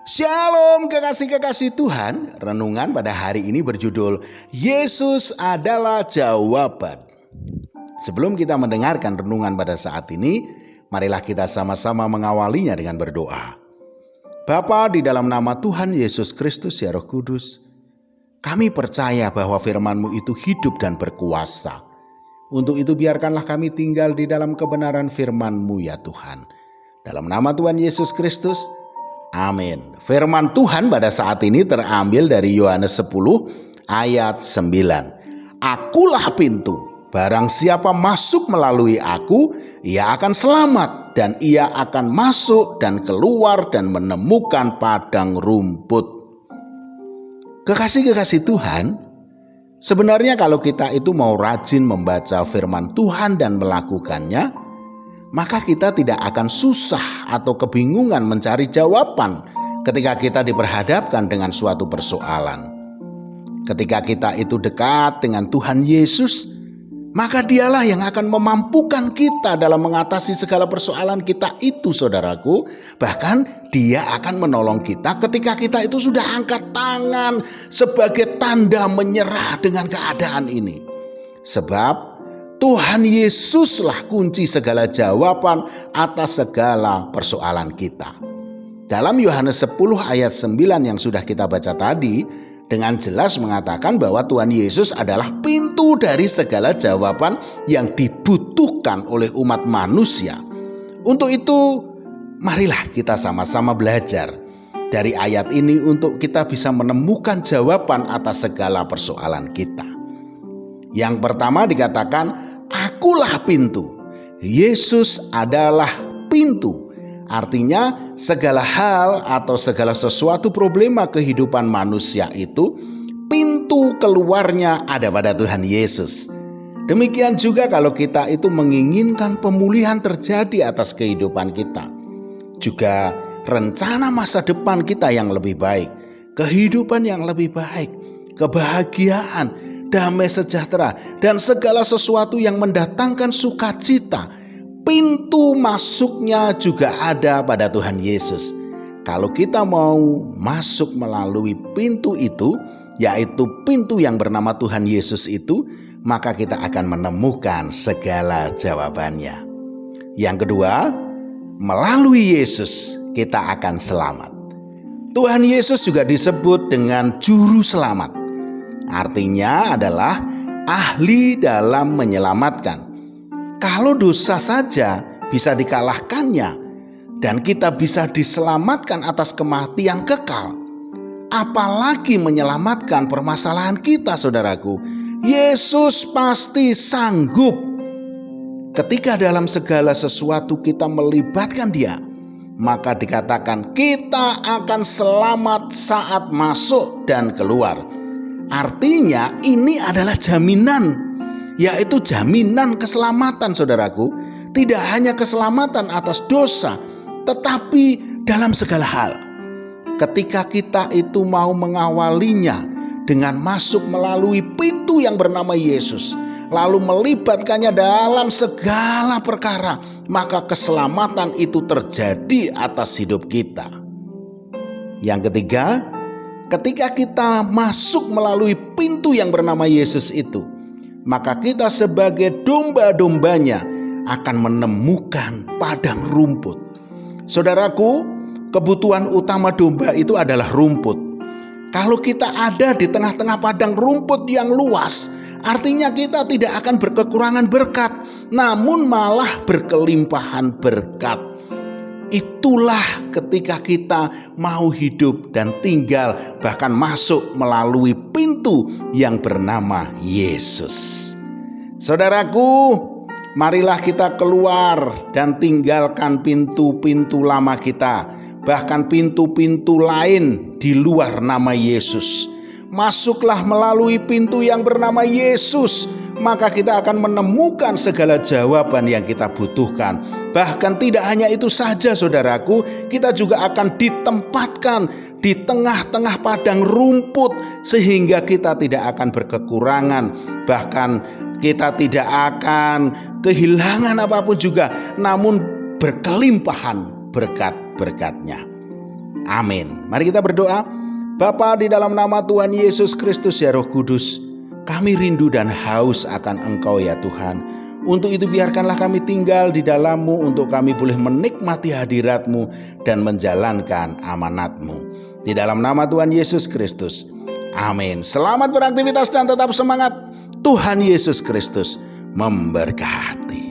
Shalom kekasih-kekasih Tuhan. Renungan pada hari ini berjudul Yesus adalah jawaban. Sebelum kita mendengarkan renungan pada saat ini, marilah kita sama-sama mengawalinya dengan berdoa. Bapa, di dalam nama Tuhan Yesus Kristus ya Roh Kudus, kami percaya bahwa firman-Mu itu hidup dan berkuasa. Untuk itu biarkanlah kami tinggal di dalam kebenaran firman-Mu ya Tuhan. Dalam nama Tuhan Yesus Kristus, amin. Firman Tuhan pada saat ini terambil dari Yohanes 10 ayat 9. Akulah pintu, barang siapa masuk melalui aku, ia akan selamat dan ia akan masuk dan keluar dan menemukan padang rumput. Kekasih-kekasih Tuhan, sebenarnya kalau kita itu mau rajin membaca firman Tuhan dan melakukannya, maka kita tidak akan susah atau kebingungan mencari jawaban ketika kita diperhadapkan dengan suatu persoalan. Ketika kita itu dekat dengan Tuhan Yesus, maka Dialah yang akan memampukan kita dalam mengatasi segala persoalan kita itu, saudaraku. Bahkan Dia akan menolong kita ketika kita itu sudah angkat tangan sebagai tanda menyerah dengan keadaan ini. Sebab Tuhan Yesuslah kunci segala jawaban atas segala persoalan kita. Dalam Yohanes 10 ayat 9 yang sudah kita baca tadi, dengan jelas mengatakan bahwa Tuhan Yesus adalah pintu dari segala jawaban yang dibutuhkan oleh umat manusia. Untuk itu, marilah kita sama-sama belajar dari ayat ini untuk kita bisa menemukan jawaban atas segala persoalan kita. Yang pertama dikatakan, akulah pintu. Yesus adalah pintu. Artinya segala hal atau segala sesuatu problema kehidupan manusia itu, pintu keluarnya ada pada Tuhan Yesus. Demikian juga kalau kita itu menginginkan pemulihan terjadi atas kehidupan kita. Juga rencana masa depan kita yang lebih baik, kehidupan yang lebih baik, kebahagiaan, damai sejahtera, dan segala sesuatu yang mendatangkan sukacita, pintu masuknya juga ada pada Tuhan Yesus. Kalau kita mau masuk melalui pintu itu, yaitu pintu yang bernama Tuhan Yesus itu, maka kita akan menemukan segala jawabannya. Yang kedua, melalui Yesus kita akan selamat. Tuhan Yesus juga disebut dengan juru selamat. Artinya adalah ahli dalam menyelamatkan. Kalau dosa saja bisa dikalahkannya dan kita bisa diselamatkan atas kematian kekal, apalagi menyelamatkan permasalahan kita, saudaraku. Yesus pasti sanggup. Ketika dalam segala sesuatu kita melibatkan Dia, maka dikatakan kita akan selamat saat masuk dan keluar. Artinya ini adalah jaminan, yaitu jaminan keselamatan, saudaraku. Tidak hanya keselamatan atas dosa, tetapi dalam segala hal. Ketika kita itu mau mengawalinya dengan masuk melalui pintu yang bernama Yesus, lalu melibatkannya dalam segala perkara, maka keselamatan itu terjadi atas hidup kita. Yang ketiga, ketika kita masuk melalui pintu yang bernama Yesus itu, maka kita sebagai domba-dombanya akan menemukan padang rumput. Saudaraku, kebutuhan utama domba itu adalah rumput. Kalau kita ada di tengah-tengah padang rumput yang luas, artinya kita tidak akan berkekurangan berkat, namun malah berkelimpahan berkat. Itulah ketika kita mau hidup dan tinggal, bahkan masuk melalui pintu yang bernama Yesus. Saudaraku, marilah kita keluar dan tinggalkan pintu-pintu lama kita, bahkan pintu-pintu lain di luar nama Yesus. Masuklah melalui pintu yang bernama Yesus, maka kita akan menemukan segala jawaban yang kita butuhkan. Bahkan tidak hanya itu saja, saudaraku, kita juga akan ditempatkan di tengah-tengah padang rumput sehingga kita tidak akan berkekurangan, bahkan kita tidak akan kehilangan apapun juga, namun berkelimpahan berkat-berkatnya. Amin. Mari kita berdoa. Bapa, di dalam nama Tuhan Yesus Kristus ya Roh Kudus, kami rindu dan haus akan Engkau ya Tuhan. Untuk itu biarkanlah kami tinggal di dalam-Mu untuk kami boleh menikmati hadirat-Mu dan menjalankan amanat-Mu. Di dalam nama Tuhan Yesus Kristus. Amin. Selamat beraktivitas dan tetap semangat. Tuhan Yesus Kristus memberkati.